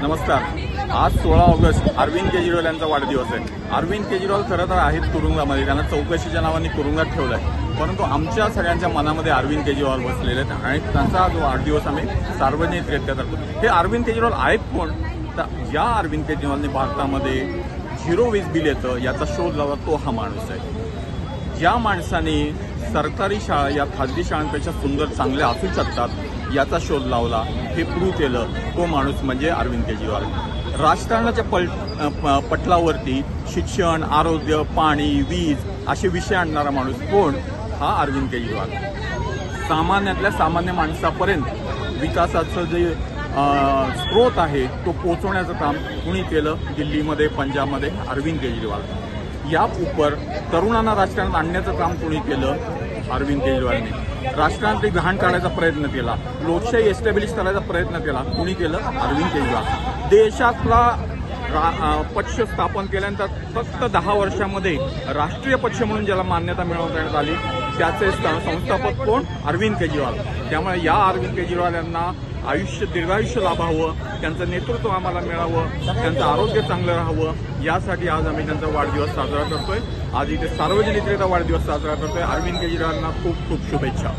नमस्कार। आज 16 ऑगस्ट अरविंद केजरीवाल यांचा वाढदिवस आहे। अरविंद केजरीवाल खरं तर आहेत तुरुंगामध्ये, त्यांना चौकशीच्या नावाने तुरुंगात ठेवलंय, परंतु आमच्या सगळ्यांच्या मनामध्ये अरविंद केजरीवाल बसलेले आहेत आणि त्यांचा जो वाढदिवस आम्ही सार्वजनिकरित्या करतो। हे अरविंद केजरीवाल आहेत कोण? तर या अरविंद केजरीवालने भारतामध्ये झिरो वीज बिल येतं याचा शोध लावला तो हा माणूस आहे। ज्या माणसाने सरकारी शाळा या खाजगी शाळांपेक्षा सुंदर चांगल्या असू शकतात याचा शोध लावला, हे प्रूव्ह केलं तो माणूस म्हणजे अरविंद केजरीवाल। राजकारणाच्या पटलावरती शिक्षण, आरोग्य, पाणी, वीज असे विषय आणणारा माणूस कोण? हा अरविंद केजरीवाल। सामान्यातल्या सामान्य माणसापर्यंत विकासाचं जे स्रोत आहे तो पोहोचवण्याचं काम कुणी केलं? दिल्लीमध्ये, पंजाबमध्ये अरविंद केजरीवाल। या उपर तरुणांना राजकारणात आणण्याचं काम कुणी केलं? अरविंद केजरीवालने। राजकारणातली घाण काढायचा प्रयत्न केला, लोकशाही एस्टॅब्लिश करायचा प्रयत्न केला, कुणी केलं? अरविंद केजरीवाल। देशातला पक्ष स्थापन केल्यानंतर फक्त 10 वर्षामध्ये राष्ट्रीय पक्ष म्हणून ज्याला मान्यता मिळवण्यात आली त्याचे संस्थापक कोण? अरविंद केजरीवाल। त्यामुळे या अरविंद केजरीवाल यांना दीर्घायुष्य लाभावं, त्यांचं नेतृत्व आम्हाला मिळावं, त्यांचं आरोग्य चांगलं राहावं यासाठी आज आम्ही त्यांचा वाढदिवस साजरा करतोय। आज इथे सार्वजनिकरित्या वाढदिवस साजरा करतोय। अरविंद केजरीवालांना खूप खूप शुभेच्छा।